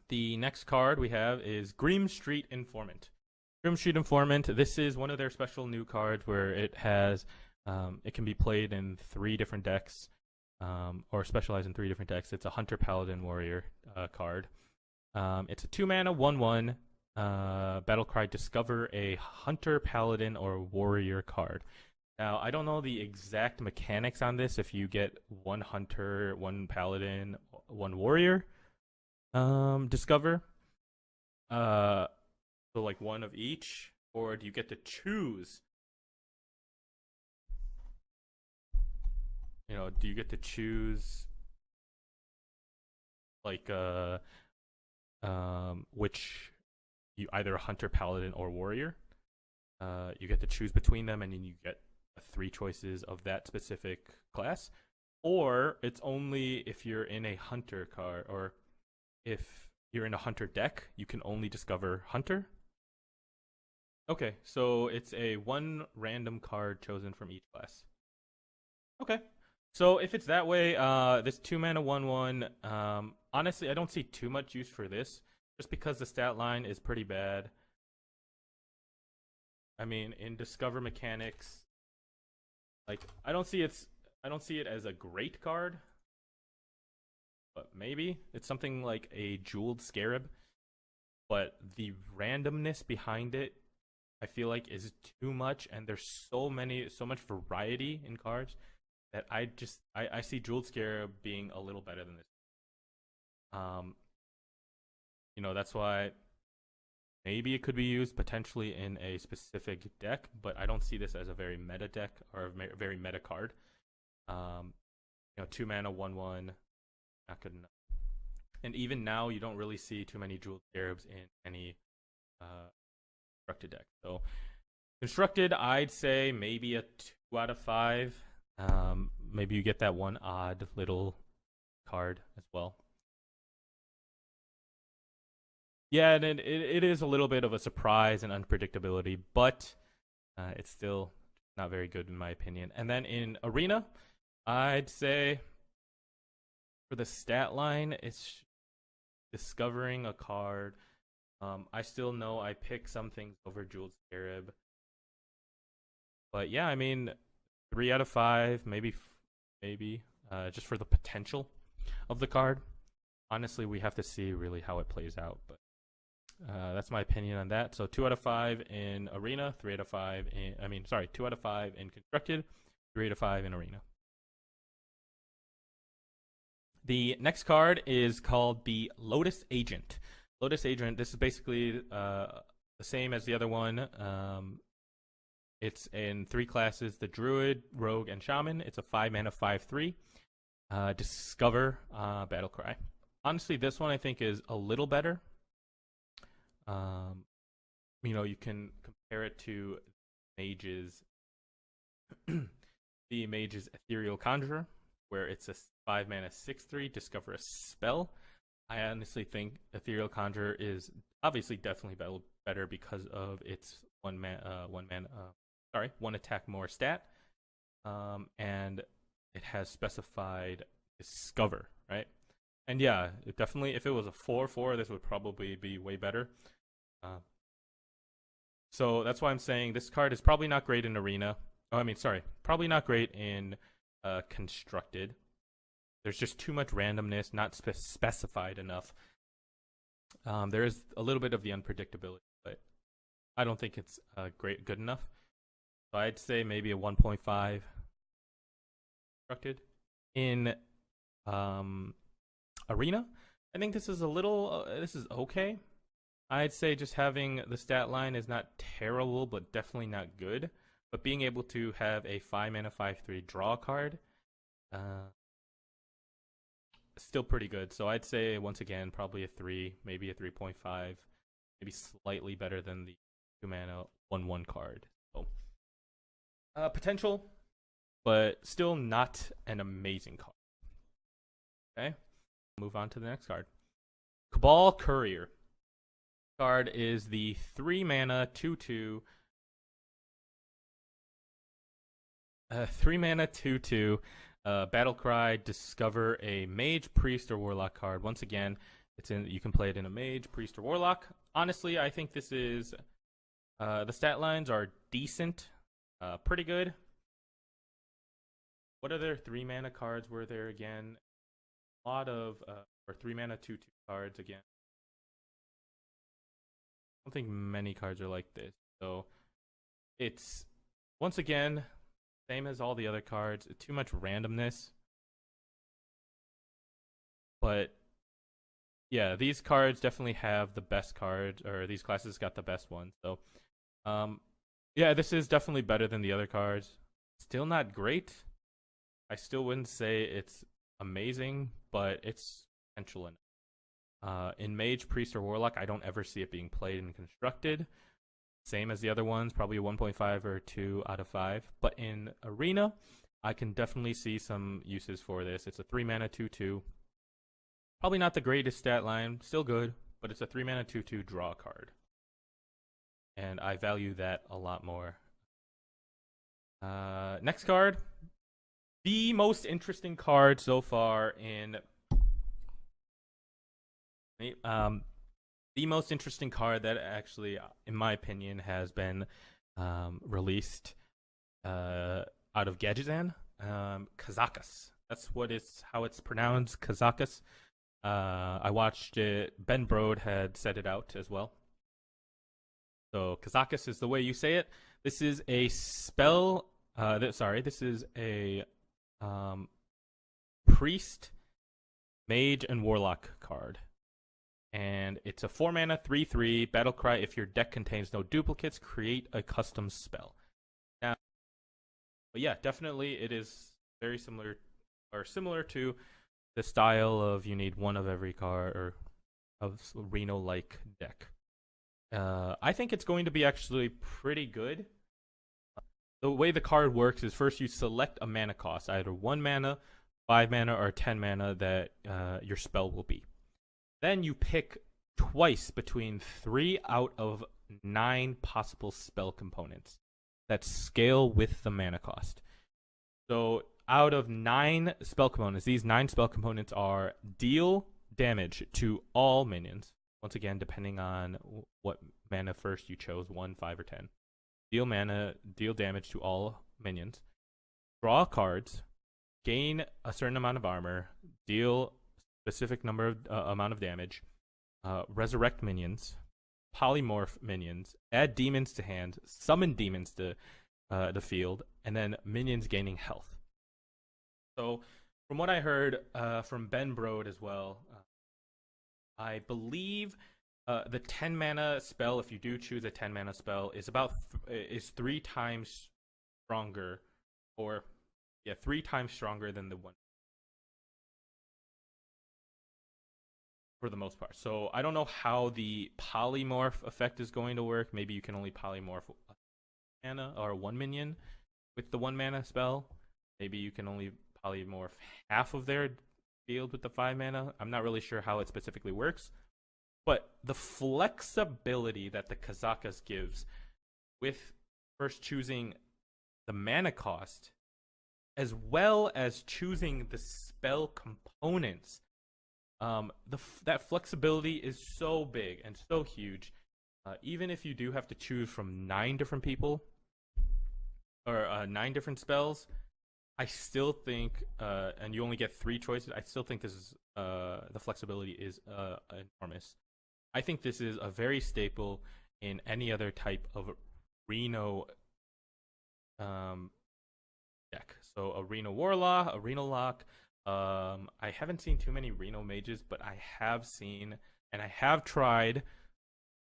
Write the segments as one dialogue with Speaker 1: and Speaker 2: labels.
Speaker 1: The next card we have is Grim Street Informant. Grim Street Informant, this is one of their special new cards where it has, it can be played in 3 different decks, or specialized in 3 different decks. It's a Hunter Paladin Warrior card. It's a 2-mana 1/1 Battlecry. Discover a Hunter Paladin or Warrior card. Now, I don't know the exact mechanics on this. If you get 1 Hunter, 1 Paladin, 1 Warrior, discover, so like 1 of each, or do you get to choose? Do you get to choose like which you either a Hunter, Paladin, or Warrior? You get to choose between them, and then you get 3 choices of that specific class. Or it's only if you're in a Hunter card, or if you're in a Hunter deck, you can only discover Hunter. Okay, so it's a 1 random card chosen from each class. Okay, so if it's that way, this 2-mana 1/1, honestly, I don't see too much use for this, just because the stat line is pretty bad. I mean, in Discover mechanics, like I don't see it as a great card, but maybe it's something like a Jeweled Scarab. But the randomness behind it, I feel like, is too much, and there's so much variety in cards that I see Jeweled Scarab being a little better than this. That's why maybe it could be used potentially in a specific deck, but I don't see this as a very meta deck or a very meta card. 2-mana 1/1, not good enough. And even now, you don't really see too many Jeweled Scarabs in any constructed deck. So constructed, I'd say maybe a 2 out of 5. Maybe you get that 1 odd little card as well. Yeah, and it is a little bit of a surprise and unpredictability, but it's still not very good in my opinion. And then in Arena, I'd say for the stat line, it's discovering a card. I still know I pick some things over Jeweled Scarab. But yeah, I mean, 3 out of 5, maybe, just for the potential of the card. Honestly, we have to see really how it plays out, but that's my opinion on that. So 2 out of 5 in Arena, 3 out of 5 2 out of 5 in Constructed, 3 out of 5 in Arena. The next card is called the Lotus Agent. Lotus Agent, this is basically the same as the other one. It's in 3 classes: the Druid, Rogue, and Shaman. It's a 5-mana 5/3. Discover Battlecry. Honestly, this one I think is a little better. You can compare it to Mage's the Mage's Ethereal Conjurer, where it's a 5-mana 6/3, discover a spell. I honestly think Ethereal Conjurer is obviously definitely better because of its 1 attack more stat, and it has specified discover, right? And yeah, definitely, if it was a 4/4, this would probably be way better. So that's why I'm saying this card is probably not great in Arena. Probably not great in Constructed. There's just too much randomness, not specified enough. There is a little bit of the unpredictability, but I don't think it's good enough. So I'd say maybe a 1.5 Constructed. In Arena, I think this is this is okay. I'd say just having the stat line is not terrible, but definitely not good. But being able to have a 5-mana 5/3 draw card, still pretty good. So I'd say, once again, probably a 3, maybe a 3.5, maybe slightly better than the 2-mana 1/1 card. So potential, but still not an amazing card. Okay, move on to the next card. Cabal Courier. Card is the 3-mana 2/2. 3-mana 2/2. Battlecry. Discover a Mage, Priest, or Warlock card. Once again, You can play it in a mage, priest, or warlock. Honestly, I think this is the stat lines are decent, pretty good. What other 3-mana cards were there again? A lot of or 3-mana 2/2 cards again. I don't think many cards are like this. So it's once again same as all the other cards. Too much randomness. But yeah, these cards definitely have the best cards, or these classes got the best ones. So yeah, this is definitely better than the other cards. Still not great. I still wouldn't say it's amazing, but it's potential enough. In Mage, Priest, or Warlock, I don't ever see it being played and constructed. Same as the other ones, probably a 1.5 or 2 out of 5. But in Arena, I can definitely see some uses for this. It's a 3-mana 2/2. Probably not the greatest stat line, still good, but it's a 3-mana 2/2 draw card. And I value that a lot more. Next card. The most interesting card so far in the most interesting card that actually, in my opinion, has been released out of Gadgetzan, Kazakus. That's how it's pronounced, Kazakus. I watched it. Ben Brode had said it out as well. So Kazakus is the way you say it. This is a spell. This is a priest, mage, and warlock card. And it's a 4-mana 3/3 battle cry. If your deck contains no duplicates, create a custom spell. Now, but yeah, definitely it is very similar to the style of you need one of every card, or of Reno-like deck. I think it's going to be actually pretty good. The way the card works is first you select a mana cost, either 1 mana, 5 mana, or 10 mana that your spell will be. Then you pick twice between 3 out of 9 possible spell components that scale with the mana cost. So out of 9 spell components, these 9 spell components are deal damage to all minions. Once again, depending on what mana first you chose, 1, 5, or 10. Deal damage to all minions. Draw cards, gain a certain amount of armor, deal specific amount of damage, resurrect minions, polymorph minions, add demons to hand, summon demons to the field, and then minions gaining health. So, from what I heard from Ben Brode as well, I believe the 10 mana spell, if you do choose a 10 mana spell, is 3 times stronger, or 3 times stronger than the one, for the most part. So I don't know how the polymorph effect is going to work. Maybe you can only polymorph a mana or 1 minion with the 1 mana spell. Maybe you can only polymorph half of their field with the 5 mana. I'm not really sure how it specifically works. But the flexibility that the Kazakus gives with first choosing the mana cost, as well as choosing the spell components, that flexibility is so big and so huge. Even if you do have to choose from 9 different people, or 9 different spells, I still think, and you only get 3 choices, I still think this is the flexibility is enormous. I think this is a very staple in any other type of Reno deck. So a Reno Warlock, a Reno Lock. I haven't seen too many Reno Mages, but I have seen, and I have tried.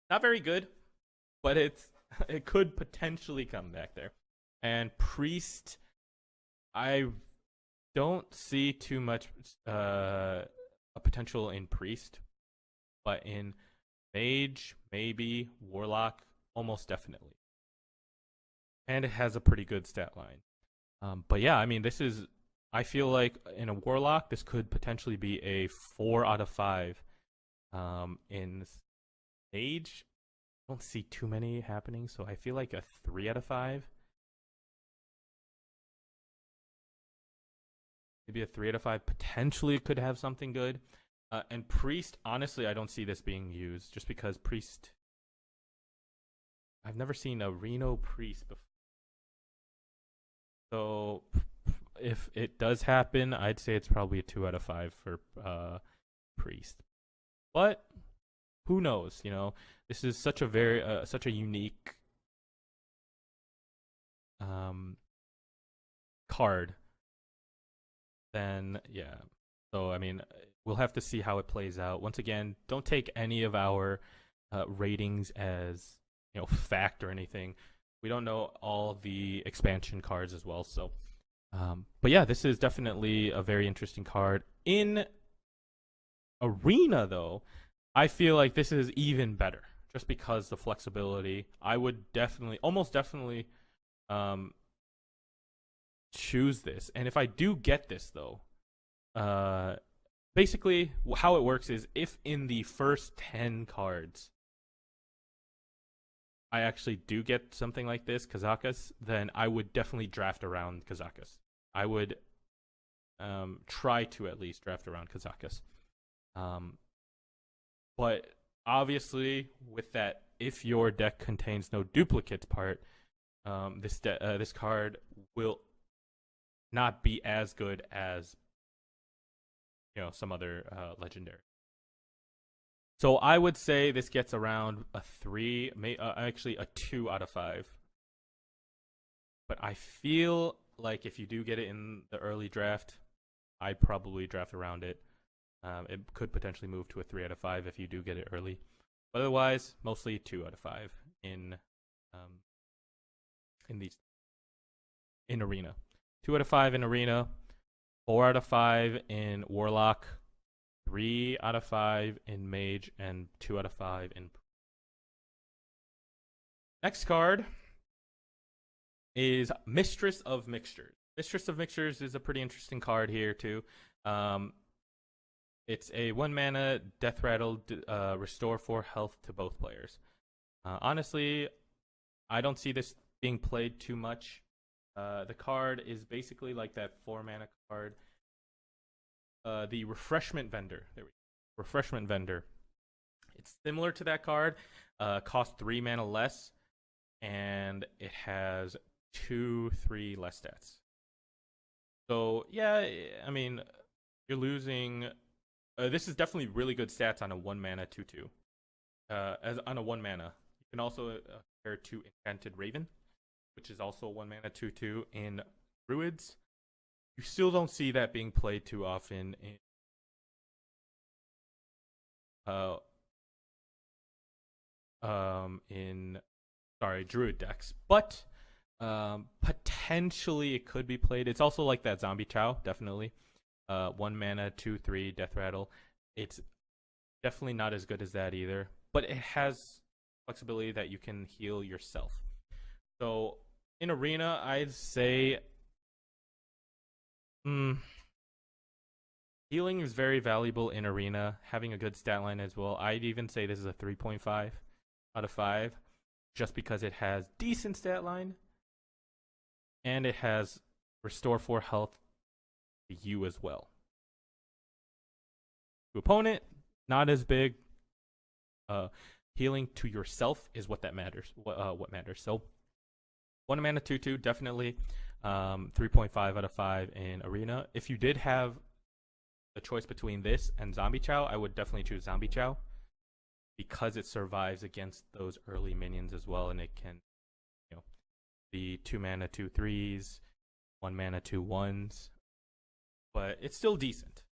Speaker 1: Not very good, but it could potentially come back there. And Priest, I don't see too much a potential in Priest, but in Mage, maybe, Warlock, almost definitely. And it has a pretty good stat line. But yeah, I mean, I feel like in a Warlock, this could potentially be a 4 out of 5. In Mage, I don't see too many happening, so I feel like a 3 out of 5. Maybe a 3 out of 5 potentially could have something good. And Priest, honestly, I don't see this being used just because Priest. I've never seen a Reno Priest before. So if it does happen, I'd say it's probably a 2 out of 5 for Priest. But who knows? You know, this is such a very such a unique card. Then yeah. So I mean, we'll have to see how it plays out. Once again, don't take any of our ratings as fact or anything. We don't know all the expansion cards as well. So, but yeah, this is definitely a very interesting card. In Arena, though, I feel like this is even better just because the flexibility. I would definitely, almost definitely, choose this. And if I do get this, though, basically how it works is if in the first 10 cards I actually do get something like this, Kazakus, then I would definitely draft around Kazakus. I would try to at least draft around Kazakus. But obviously, with that, if your deck contains no duplicates part, this card will not be as good as some other legendary. So I would say this gets around a 3, actually a 2 out of 5. But I feel like if you do get it in the early draft, I'd probably draft around it. It could potentially move to a 3 out of 5 if you do get it early. But otherwise, mostly 2 out of 5 in Arena. 2 out of 5 in Arena, 4 out of 5 in Warlock, 3 out of 5 in Mage, and 2 out of 5 in. Next card is Mistress of Mixtures. Mistress of Mixtures is a pretty interesting card here too. It's a 1 mana Death Rattle, restore 4 health to both players. Honestly, I don't see this being played too much. The card is basically like that 4 mana card. The Refreshment Vendor. There we go. Refreshment Vendor. It's similar to that card. Costs 3 mana less, and it has 2/3 less stats. So yeah, I mean, you're losing. This is definitely really good stats on a 1 mana 2/2. As on a 1 mana, you can also compare to Enchanted Raven, which is also a 1 mana 2/2 in Druids. You still don't see that being played too often in Druid decks, but potentially it could be played. It's also like that Zombie Chow, definitely. 1 mana 2/3 Death Rattle. It's definitely not as good as that either, but it has flexibility that you can heal yourself. So in Arena, I'd say healing is very valuable in Arena. Having a good stat line as well. I'd even say this is a 3.5 out of 5, just because it has decent stat line, and it has restore 4 health to you as well. To opponent, not as big. Healing to yourself is what matters. What matters. So 1 mana 2/2, definitely 3.5 out of 5 in Arena. If you did have the choice between this and Zombie Chow, I would definitely choose Zombie Chow because it survives against those early minions as well, and it can, the 2 mana 2/3s, 1 mana 2/1s, but it's still decent.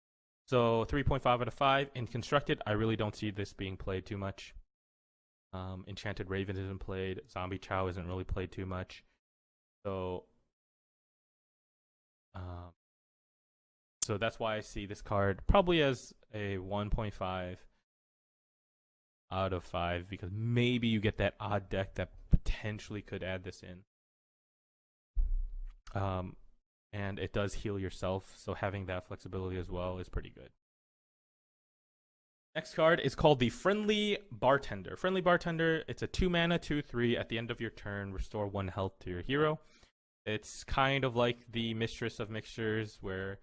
Speaker 1: So 3.5 out of 5. In Constructed, I really don't see this being played too much. Enchanted Raven isn't played. Zombie Chow isn't really played too much. So that's why I see this card probably as a 1.5 out of 5, because maybe you get that odd deck that potentially could add this in. And it does heal yourself, so having that flexibility as well is pretty good. Next card is called the Friendly Bartender. Friendly Bartender, it's a 2 mana 2/3. At the end of your turn, restore 1 health to your hero. It's kind of like the Mistress of Mixtures, where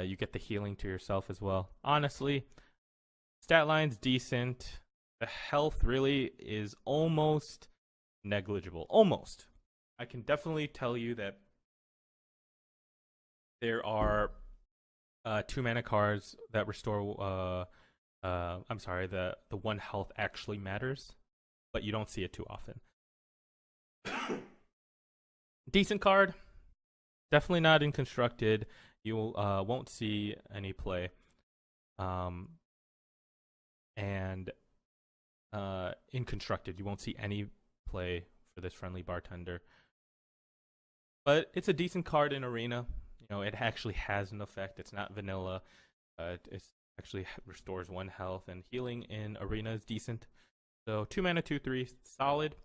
Speaker 1: you get the healing to yourself as well. Honestly, Stat line's decent. The health really is almost negligible. Almost. I can definitely tell you that there are 2 mana cards that restore. I'm sorry. The 1 health actually matters, but you don't see it too often. Decent card. Definitely not in constructed. You won't see any play. And in constructed, you won't see any play for this friendly bartender. But it's a decent card in arena. You know, it actually has an effect. It's not vanilla. It actually restores 1 health, and healing in arena is decent. So 2 mana, 2/3, solid.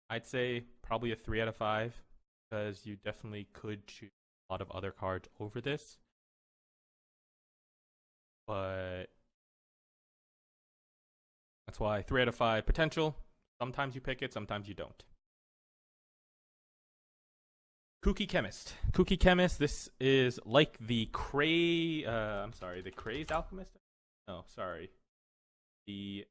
Speaker 1: I'd say probably a 3 out of 5 because you definitely could choose a lot of other cards over this. But that's why 3 out of 5 potential. Sometimes you pick it, sometimes you don't. Kooky Chemist. Kooky Chemist, this is like the the Crazed Alchemist? No, sorry. The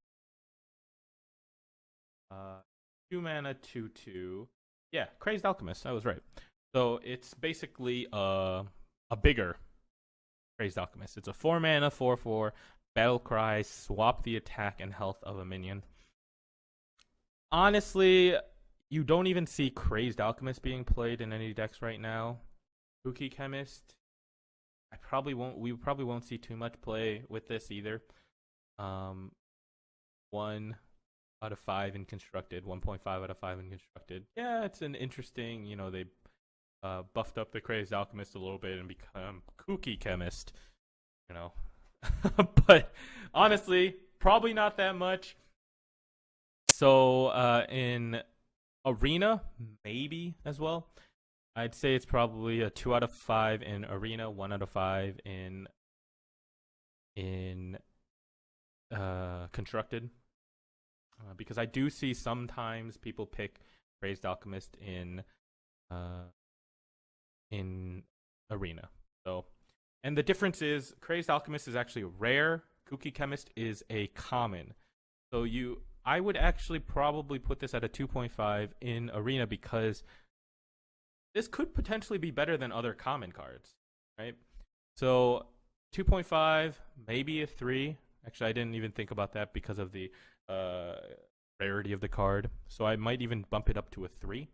Speaker 1: 2 mana 2/2. Yeah, Crazed Alchemist, I was right. So it's basically a bigger Crazed Alchemist. It's a 4 mana 4/4 battle cry, swap the attack and health of a minion. Honestly, you don't even see Crazed Alchemist being played in any decks right now. Kooky Chemist, we probably won't see too much play with this either. 1 out of 5 in constructed, 1.5 out of 5 in constructed. Yeah, it's an interesting, they buffed up the Crazed Alchemist a little bit and become Kooky Chemist, But honestly, probably not that much. So in arena, maybe as well. I'd say it's probably a 2 out of 5 in arena, 1 out of 5 in constructed. Because I do see sometimes people pick Crazed Alchemist in arena. So, and the difference is Crazed Alchemist is actually rare. Kooky Chemist is a common. So I would actually probably put this at a 2.5 in arena because this could potentially be better than other common cards, right? So 2.5, maybe a 3. Actually, I didn't even think about that because of the rarity of the card. So I might even bump it up to a 3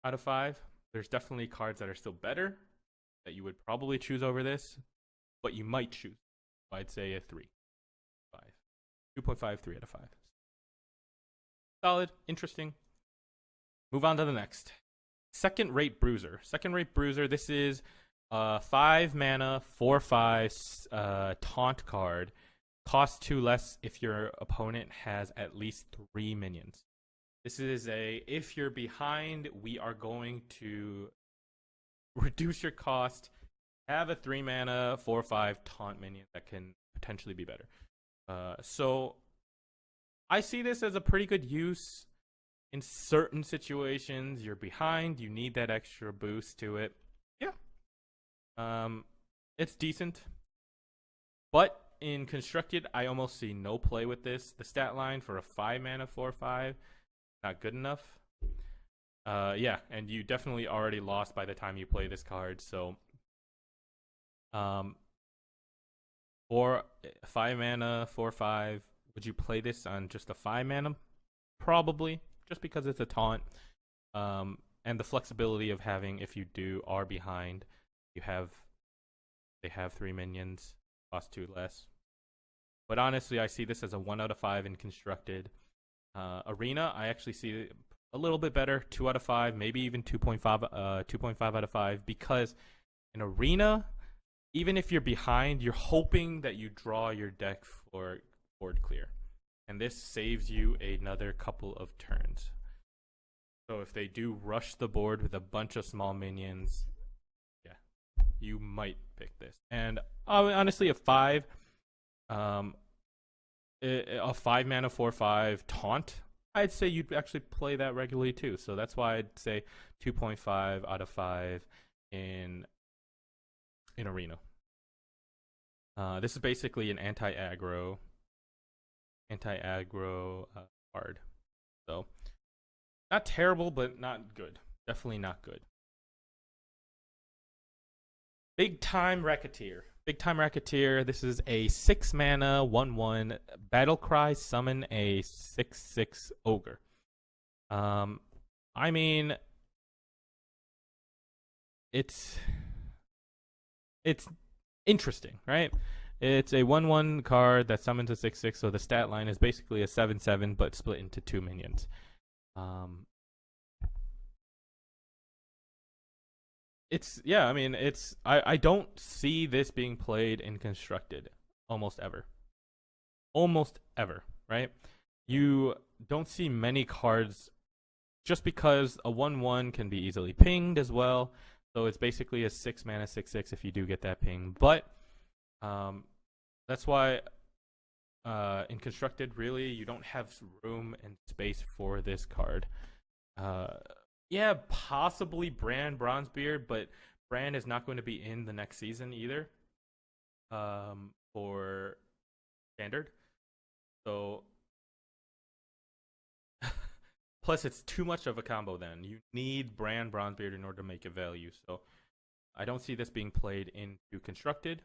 Speaker 1: out of 5. There's definitely cards that are still better that you would probably choose over this, but you might choose. So I'd say a 3. 2.5, 3 out of 5. Solid, interesting. Move on to the next. Second Rate Bruiser. Second Rate Bruiser, this is 5 mana, 4/5 taunt card. Costs 2 less if your opponent has at least 3 minions. This is if you're behind, we are going to reduce your cost, have a 3 mana, 4/5 taunt minion that can potentially be better. So I see this as a pretty good use in certain situations. You're behind, you need that extra boost to it. Yeah. It's decent. But in constructed, I almost see no play with this. The stat line for a 5 mana 4/5, not good enough. Yeah, and you definitely already lost by the time you play this card. So, for 5 mana 4/5, would you play this on just a 5 mana? Probably, just because it's a taunt. And the flexibility of having, if you are behind, they have 3 minions, cost 2 less. But honestly, I see this as a 1 out of 5 in constructed. Arena, I actually see a little bit better, 2 out of 5, maybe even 2.5 out of 5, because in arena, even if you're behind, you're hoping that you draw your deck for board clear, and this saves you another couple of turns. So if they do rush the board with a bunch of small minions, yeah, you might pick this. And honestly, a 5 mana 4/5 taunt, I'd say you'd actually play that regularly too. So that's why I'd say 2.5 out of 5 in arena. This is basically an anti-aggro anti-aggro card. So not terrible, but not good. Definitely not good. Big Time Racketeer. Big Time Racketeer. This is a 6 mana 1/1 battle cry summon a 6/6 ogre. I mean, it's interesting, right? It's a 1/1 card that summons a 6/6, so the stat line is basically a 7/7, but split into 2 minions. I don't see this being played in constructed almost ever. Almost ever, right? You don't see many cards just because a 1/1 can be easily pinged as well. So it's basically a 6 mana 6/6 if you do get that ping. But that's why in constructed, really, you don't have room and space for this card. Yeah, possibly Brand Bronzebeard, but Brand is not going to be in the next season either for standard. So plus it's too much of a combo then. You need Brand Bronzebeard in order to make a value. So I don't see this being played into constructed.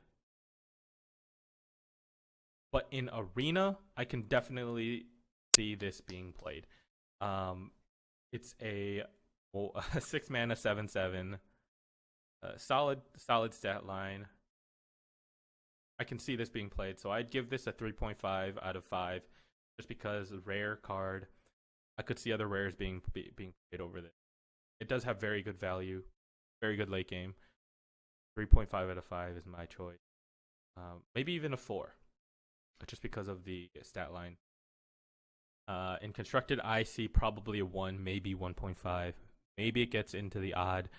Speaker 1: But in arena, I can definitely see this being played. It's a 6 mana 7/7 solid stat line. I can see this being played, so I'd give this a 3.5 out of 5 just because rare card. I could see other rares being played over this. It does have very good value, very good late game. 3.5 out of 5 is my choice. Maybe even a 4 just because of the stat line. In constructed, I see probably a 1, maybe 1.5. Maybe it gets into the odd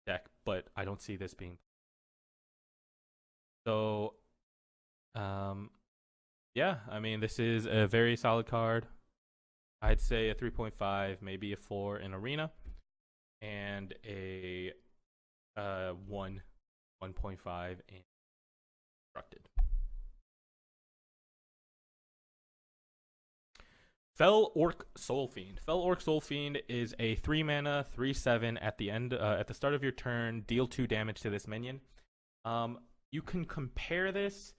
Speaker 1: deck, but I don't see this being. So, yeah, I mean, this is a very solid card. I'd say a 3.5, maybe a 4 in arena, and a 1.5 in constructed. Fel Orc Soulfiend. Fel Orc Soulfiend is a 3 mana 3/7 at the end at the start of your turn. Deal 2 damage to this minion. You can compare this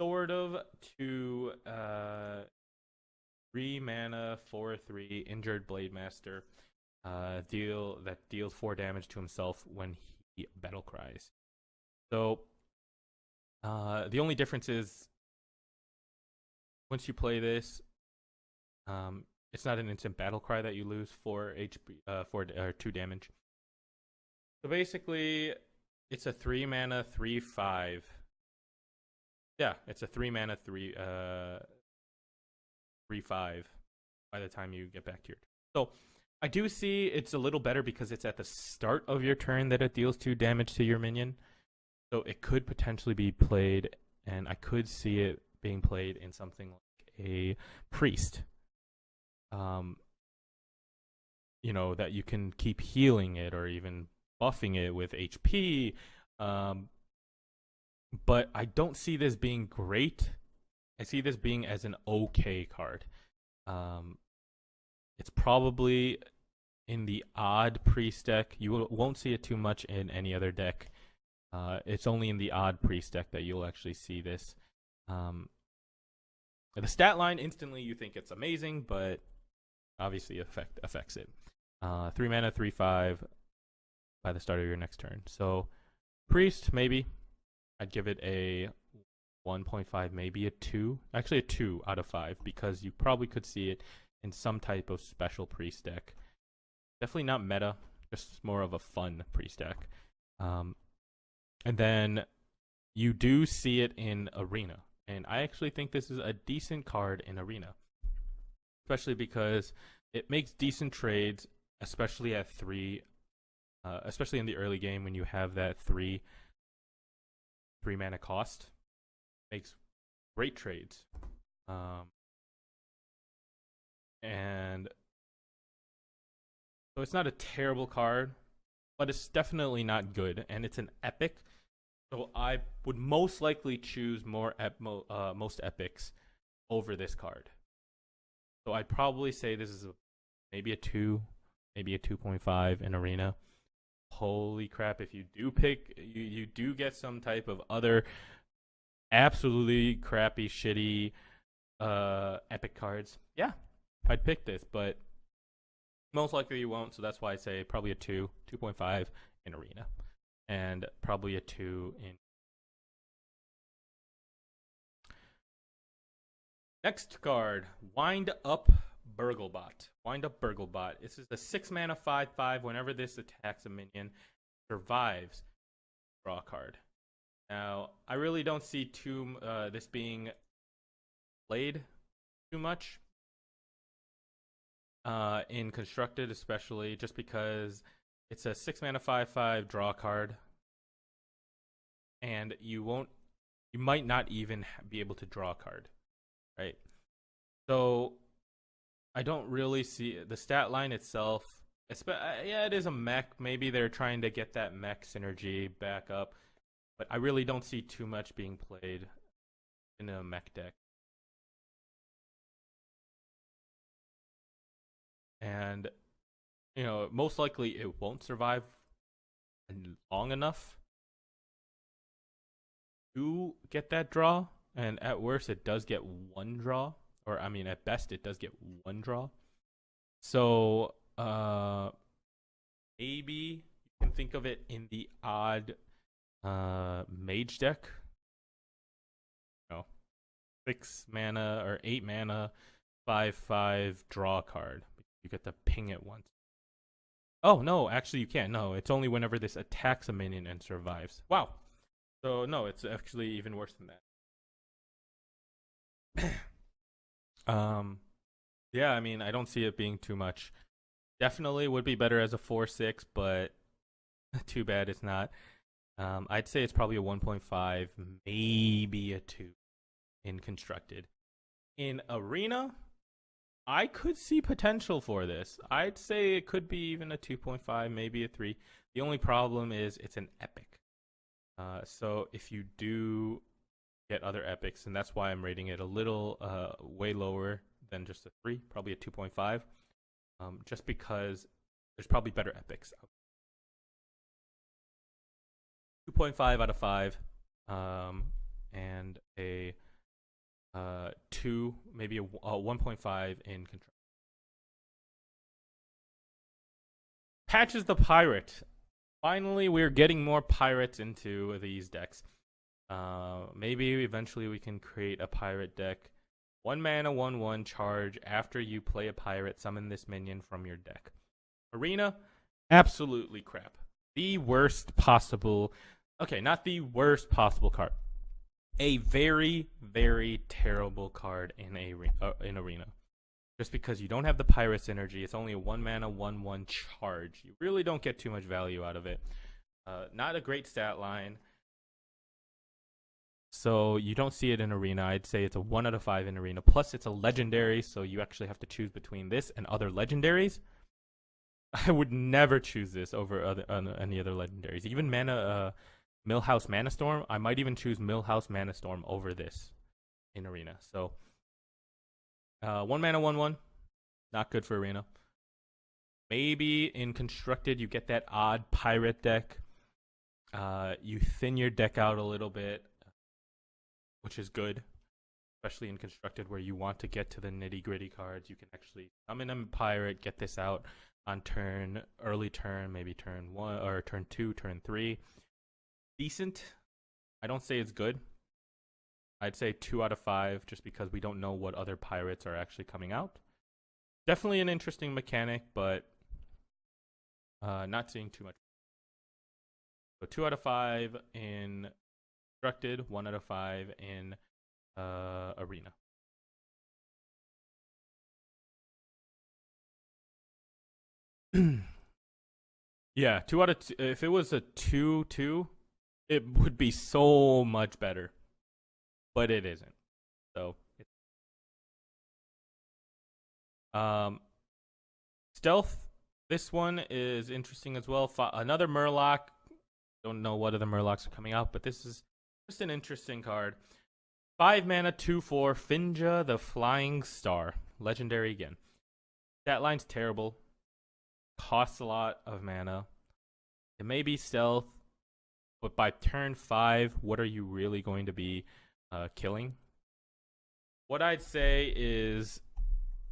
Speaker 1: sort of to 3 mana 4/3 Injured Blade Master. Deals 4 damage to himself when he battle cries. So the only difference is once you play this, it's not an instant battle cry that you lose 4 HP, 2 damage. So basically, it's a 3 mana 3/5. Yeah, it's a 3 mana 3/5 by the time you get back to your turn. So I do see it's a little better because it's at the start of your turn that it deals 2 damage to your minion. So it could potentially be played, and I could see it being played in something like a priest. That you can keep healing it or even buffing it with HP. But I don't see this being great. I see this being as an okay card. It's probably in the odd priest deck. You won't see it too much in any other deck. It's only in the odd priest deck that you'll actually see this. The stat line, instantly you think it's amazing, but obviously affects it. 3 mana 3/5 by the start of your next turn. So priest, maybe I'd give it a 1.5, maybe a 2. Actually a 2 out of 5 because you probably could see it in some type of special priest deck. Definitely not meta, just more of a fun priest deck. And then you do see it in arena. And I actually think this is a decent card in arena, especially because it makes decent trades, especially at 3, especially in the early game when you have that 3 mana cost. Makes great trades. And so it's not a terrible card, but it's definitely not good, and it's an epic. So I would most likely choose most epics over this card. So I'd probably say this is maybe a 2, maybe a 2.5 in Arena. Holy crap, if you do pick, you do get some type of other absolutely crappy, shitty epic cards. Yeah, I'd pick this, but most likely you won't, so that's why I say probably a 2, 2.5 in Arena. And probably a 2 in... Next card, Wind Up Burglebot. Wind Up Burglebot. This is a 6 mana 5/5. Whenever this attacks a minion, survives, draw a card. Now, I really don't see this being played too much in Constructed, especially just because it's a 6 mana 5/5 draw card, and you might not even be able to draw a card, right? So I don't really see the stat line itself. Yeah, it is a mech. Maybe they're trying to get that mech synergy back up, but I really don't see too much being played in a mech deck. And, most likely it won't survive long enough to get that draw. And at worst, it does get one draw. Or, I mean, at best, it does get one draw. So, maybe you can think of it in the odd mage deck. 6 mana or 8 mana, 5/5 draw card. You get to ping it once. Oh, no, actually you can't. No, it's only whenever this attacks a minion and survives. Wow. So, no, it's actually even worse than that. Yeah, I mean, I don't see it being too much. Definitely would be better as a 4/6, but too bad it's not. I'd say it's probably a 1.5, maybe a 2 in Constructed. In Arena, I could see potential for this. I'd say it could be even a 2.5, maybe a 3. The only problem is it's an epic. So if you do get other epics, and that's why I'm rating it a little way lower than just a 3, probably a 2.5, just because there's probably better epics. 2.5 out of 5, and a 2, maybe a 1.5 in Control. Patches the Pirate. Finally, we're getting more pirates into these decks. Maybe eventually we can create a pirate deck. 1 mana, 1/1 charge. After you play a pirate, summon this minion from your deck. Arena, absolutely crap. The worst possible... Okay, not the worst possible card. A very, very terrible card in Arena. Just because you don't have the pirate synergy, it's only a 1 mana, 1/1 charge. You really don't get too much value out of it. Not a great stat line. So you don't see it in Arena. I'd say it's a 1 out of 5 in Arena. Plus, it's a legendary, so you actually have to choose between this and other legendaries. I would never choose this over any other legendaries. Even Millhouse Mana Storm, I might even choose Millhouse Mana Storm over this in Arena. So 1 mana, 1/1, not good for Arena. Maybe in Constructed you get that odd pirate deck. You thin your deck out a little bit, which is good, especially in Constructed where you want to get to the nitty-gritty cards. You can actually summon a pirate, get this out on early turn, maybe turn 1 or turn 2, turn 3. Decent. I don't say it's good. I'd say 2 out of 5 just because we don't know what other pirates are actually coming out. Definitely an interesting mechanic, but not seeing too much. So 2 out of 5 in Constructed, 1 out of 5 in Arena. Yeah, 2 out of 2. If it was a 2/2, it would be so much better. But it isn't. So Stealth, this one is interesting as well. Another Murloc. Don't know what other Murlocs are coming out, but this is just an interesting card. 5 mana, 2/4, Finja the Flying Star. Legendary again. That line's terrible. Costs a lot of mana. It may be stealth, but by turn 5, what are you really going to be killing? What I'd say is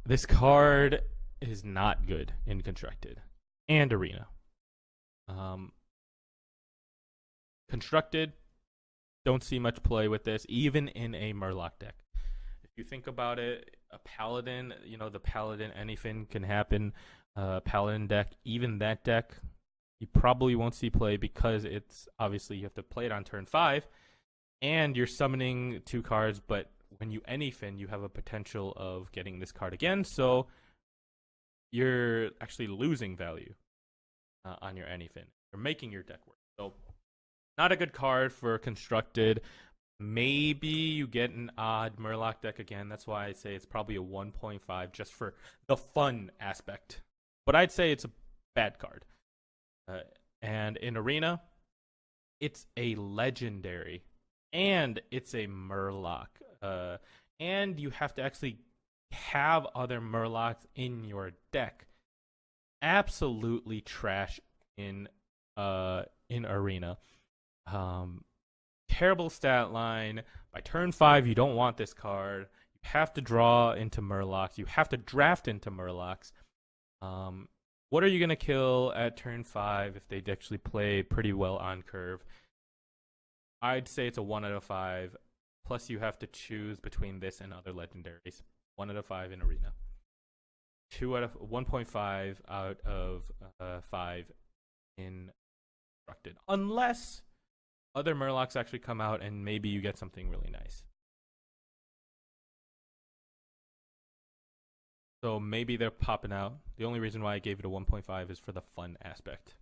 Speaker 1: this card is not good in Constructed and Arena. Constructed, don't see much play with this, even in a Murloc deck. If you think about it, a Paladin, the Paladin, anything can happen. Paladin deck, even that deck, you probably won't see play because it's obviously you have to play it on turn 5, and you're summoning 2 cards, but when you anything, you have a potential of getting this card again, so you're actually losing value on your anything. You're making your deck work. So, not a good card for Constructed. Maybe you get an odd Murloc deck again. That's why I say it's probably a 1.5 just for the fun aspect. But I'd say it's a bad card. And in Arena, it's a legendary. And it's a Murloc. And you have to actually have other Murlocs in your deck. Absolutely trash in Arena. Terrible stat line. By turn 5, you don't want this card. You have to draw into Murlocs. You have to draft into Murlocs. What are you going to kill at turn 5 if they actually play pretty well on curve? I'd say it's a 1 out of 5. Plus, you have to choose between this and other legendaries. 1 out of 5 in Arena. 1.5 out of 5 in Constructed. Unless other Murlocs actually come out and maybe you get something really nice. So maybe they're popping out. The only reason why I gave it a 1.5 is for the fun aspect.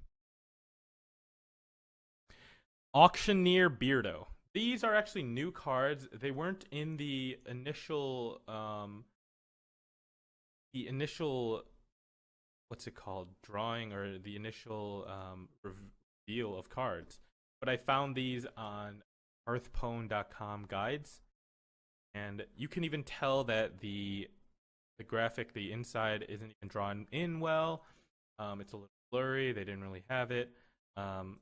Speaker 1: Auctioneer Beardo. These are actually new cards. They weren't in the initial what's it called, drawing, or the initial reveal of cards. But I found these on Hearthstone.com guides, and you can even tell that the graphic, the inside, isn't even drawn in well. It's a little blurry. They didn't really have it. So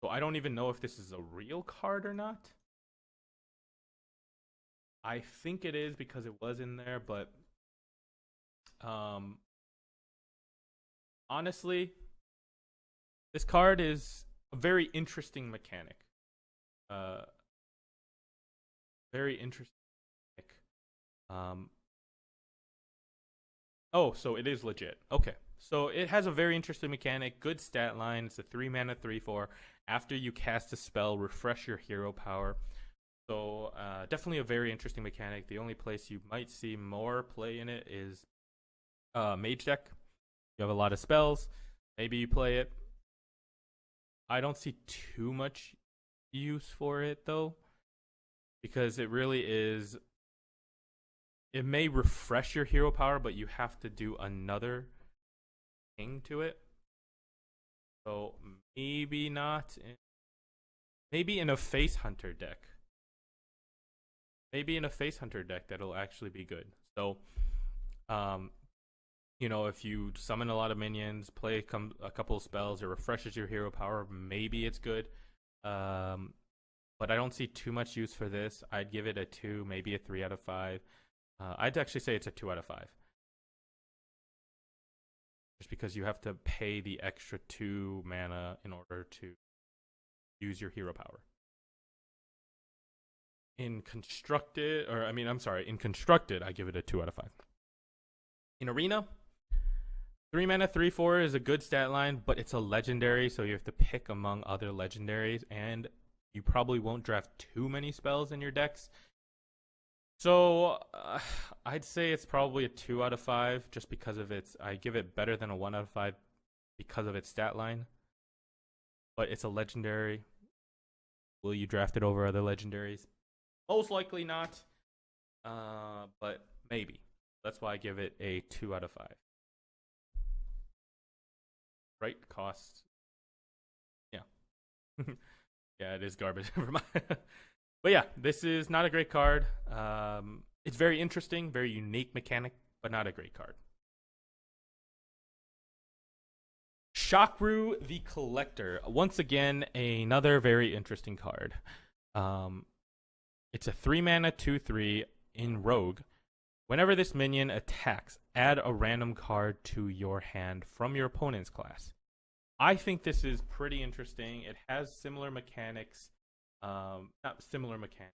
Speaker 1: I don't even know if this is a real card or not. I think it is because it was in there, but honestly, this card is a very interesting mechanic. Very interesting mechanic. Oh, so it is legit. Okay. So it has a very interesting mechanic, good stat line. It's a 3 mana 3/4. After you cast a spell, refresh your hero power. So definitely a very interesting mechanic. The only place you might see more play in it is mage deck. You have a lot of spells. Maybe you play it. I don't see too much use for it though, because it really is. It may refresh your hero power, but you have to do another thing to it. So maybe not. Maybe in a Face Hunter deck. Maybe in a Face Hunter deck that'll actually be good. So, if you summon a lot of minions, play a couple of spells, it refreshes your hero power. Maybe it's good. But I don't see too much use for this. I'd give it a 2, maybe a 3 out of 5. I'd actually say it's a 2 out of 5. Just because you have to pay the extra 2 mana in order to use your hero power. In Constructed, I give it a 2 out of 5. In Arena, 3 mana 3/4 is a good stat line, but it's a legendary, so you have to pick among other legendaries, and you probably won't draft too many spells in your decks. So I'd say it's probably a 2 out of 5 just because of I give it better than a 1 out of 5 because of its stat line. But it's a legendary. Will you draft it over other legendaries? Most likely not. But maybe. That's why I give it a 2 out of 5. Right? Cost. Yeah. Yeah, it is garbage. Never mind. But yeah, this is not a great card. It's very interesting, very unique mechanic, but not a great card. Shakru the Collector. Once again, another very interesting card. It's a 3-mana 2/3 in Rogue. Whenever this minion attacks, add a random card to your hand from your opponent's class. I think this is pretty interesting. It has similar mechanics. Not similar mechanics.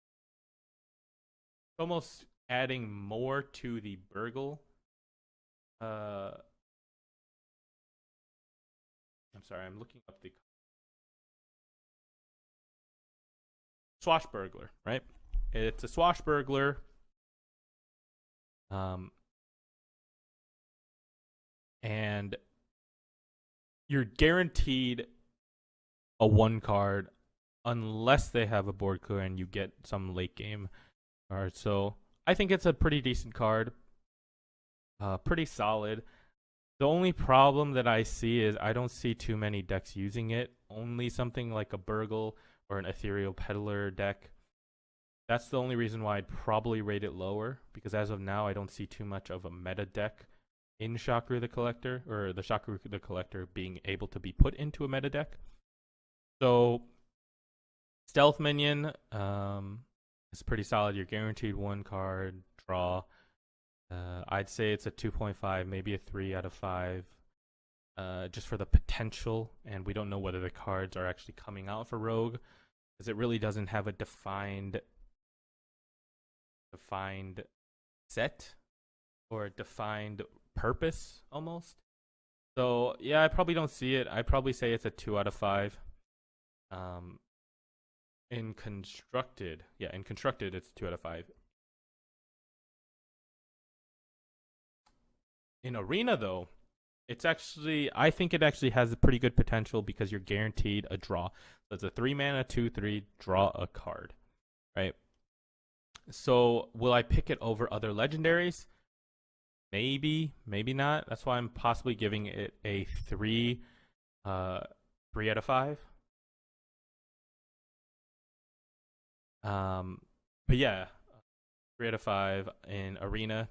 Speaker 1: Almost adding more to the Burgle. I'm sorry, I'm looking up the Swashbuckler, right? It's a Swashbuckler. And you're guaranteed a 1 card unless they have a board clear and you get some late game card. So I think it's a pretty decent card. Pretty solid. The only problem that I see is I don't see too many decks using it. Only something like a Burgle or an Ethereal Peddler deck. That's the only reason why I'd probably rate it lower, because as of now I don't see too much of a meta deck in Shakru the Collector, or the Shakru the Collector being able to be put into a meta deck. So Stealth Minion is pretty solid. You're guaranteed 1 card, draw. I'd say it's a 2.5, maybe a 3 out of 5, just for the potential, and we don't know whether the cards are actually coming out for Rogue, because it really doesn't have a defined set or a defined purpose almost. So yeah, I probably don't see it. I'd probably say it's a 2 out of 5. In constructed, it's 2 out of 5. In Arena, though, I think it actually has a pretty good potential because you're guaranteed a draw. So it's a 3-mana 2/3, draw a card, right? So will I pick it over other legendaries? Maybe, maybe not. That's why I'm possibly giving it a 3 out of 5. But yeah, 3 out of 5 in Arena.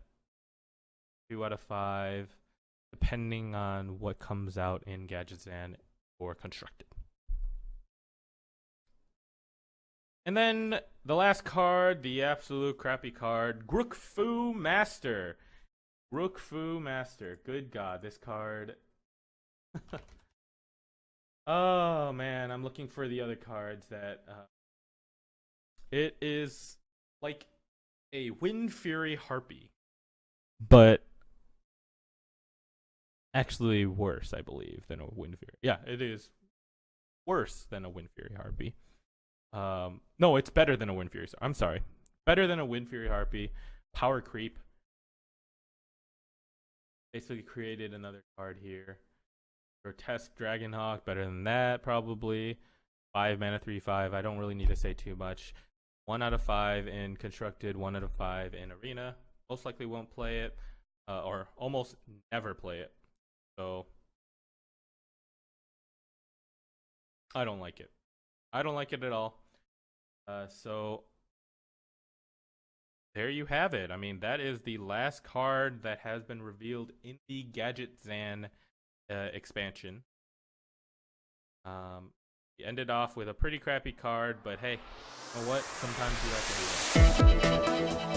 Speaker 1: 2 out of 5, depending on what comes out in Gadgetzan or Constructed. And then the last card, the absolute crappy card, Grookfu Master. Grookfu Master. Good God, this card. Oh man, I'm looking for the other cards that. It is like a Wind Fury Harpy, but actually worse, I believe, than a Wind Fury. Yeah, it is worse than a Wind Fury Harpy. No, it's better than a Wind Fury. I'm sorry. Better than a Wind Fury Harpy. Power creep. Basically created another card here. Grotesque Dragonhawk. Better than that, probably. 5 mana, 3/5. I don't really need to say too much. 1 out of 5 in Constructed. 1 out of 5 in Arena. Most likely won't play it. Or almost never play it. So I don't like it. I don't like it at all. So there you have it. I mean, that is the last card that has been revealed in the Gadgetzan expansion. We ended off with a pretty crappy card, but hey, you know what? Sometimes you have to do that.